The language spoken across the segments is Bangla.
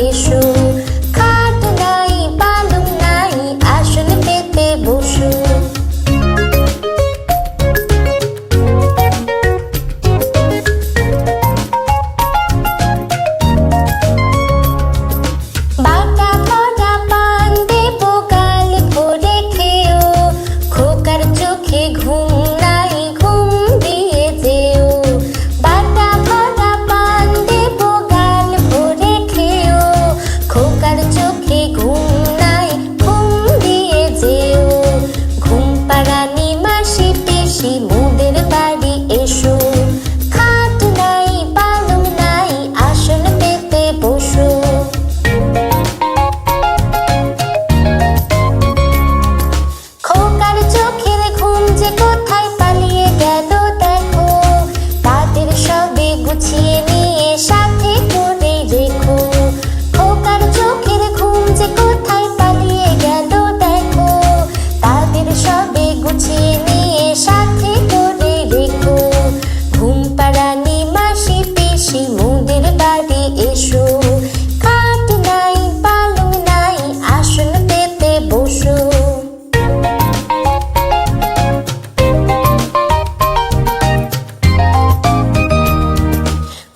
এসো। খাট নাই পালং নাই আসন পেতে বসো। বাটা ভরা পান দেব গাল ভরে খেও। খোকার চোখে ঘুম নাই ঘুম দিয়ে যেও। বাটা ভরা পান দেব গাল ভরে খেও। খোকার চোখে ঘুম নাই ঘুম দিয়ে যেও। ঘুম পাড়ানি মাসি পিসি মোদের বাড়ি এসো। খাট নাই পালং নাই আসন পেতে বসো। খোকার চোখের ঘুম যে কোথায় পালিয়ে গেল দেখো। তাদের সবে গুছিয়ে নিয়ে সাথে করে রেখো। খোকার চোখের ঘুম যে কোথায় পালিয়ে গেল দেখো। তাদের সবে গুছিয়ে নিয়ে সাথে করে রেখো। ঘুম পাড়ানি মাসি পিসি মোদের বাড়ি এসো। খাট নাই পালং নাই আসন পেতে বসো।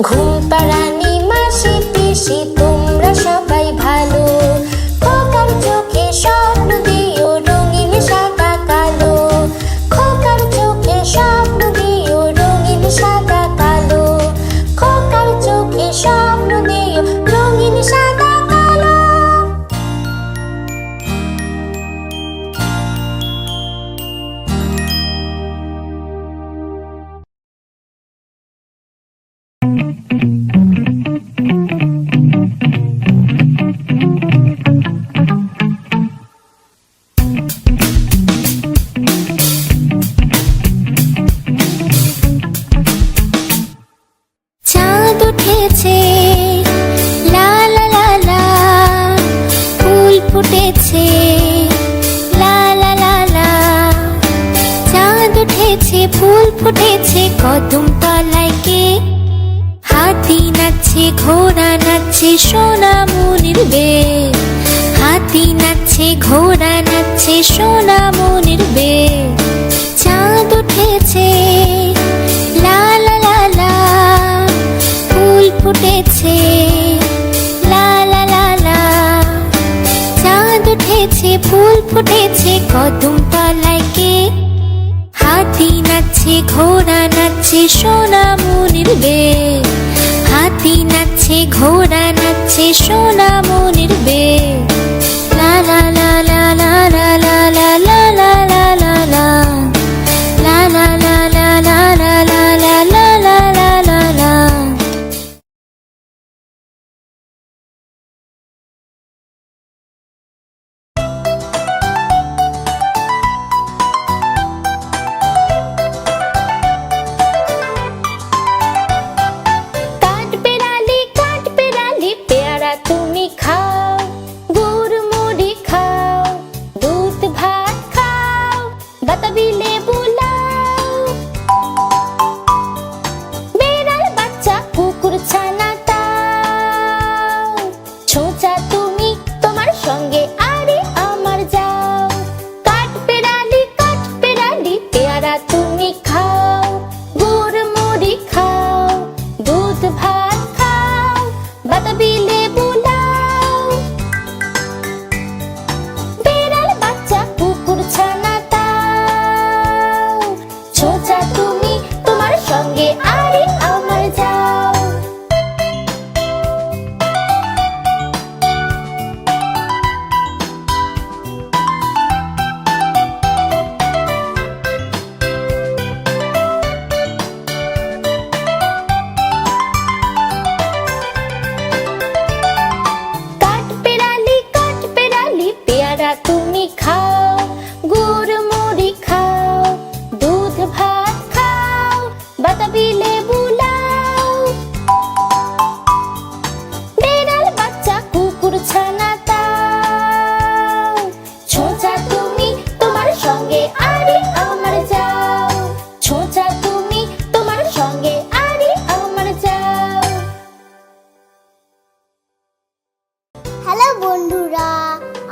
ঘুম পাড়ানি মাসি পিসি তোমরা সবাই ভালো। খোকার চোখে স্বপ্ন দিও রঙিন সাদা কালো। খোকার চোখে স্বপ্ন দিও রঙিন সাদা কালো। খোকার চোখে স্বপ্ন দিও রঙিন সাদা কালো। চাঁদ উঠেছে লা লা লা লা। ফুল ফুটেছে লা লা লা লা। চাঁদ উঠেছে ফুল ফুটেছে কদম তলায় কে। হাতি নাচছে ঘোড়া নাচছে সোনামণির বেশ। হাতি নাচছে ঘোড়া নাচছে সোনামণির বেশ। চাঁদ উঠেছে লা লা লা লা। ফুল ফুটেছে লা লা লা লা। চাঁদ উঠেছে ফুল ফুটেছে কদম তলায় কে। হাতি নাচছে ঘোড়া নাচছে সোনামণির বেশ। হাতি নাচছে ঘোড়া নাচছে সোনামণির বেশ। লা লা লা লা লা লা লা লা লা লা লা লা লা। লা লা লা লা লা লা লা লা লা লা লা লা লা। কাঠ পেরালি পেয়ারা তুমি খাও। গুড় মুড়ি খাও দুধ ভাত খাও। বাতাবি লেবু লাও। বেড়াল বাচ্চা কুকুর ছানা তাও। ছোঁচা তুমি তোমার সঙ্গে আরে আমার যাও। কাঠ পেরালি পেয়ারা তুমি খাও। গুড় মুড়ি খাও দুধ ভাত খাও। বাতাবি লেবু লাও। বন্ধুরা,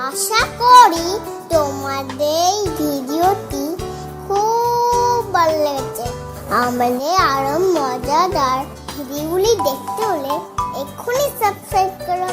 আশা করি তোমাদের এই ভিডিওটি খুব ভালো লেগেছে। আমাদের আরো মজাদার ভিডিওগুলি দেখতে হলে এক্ষুনি সাবস্ক্রাইব করো।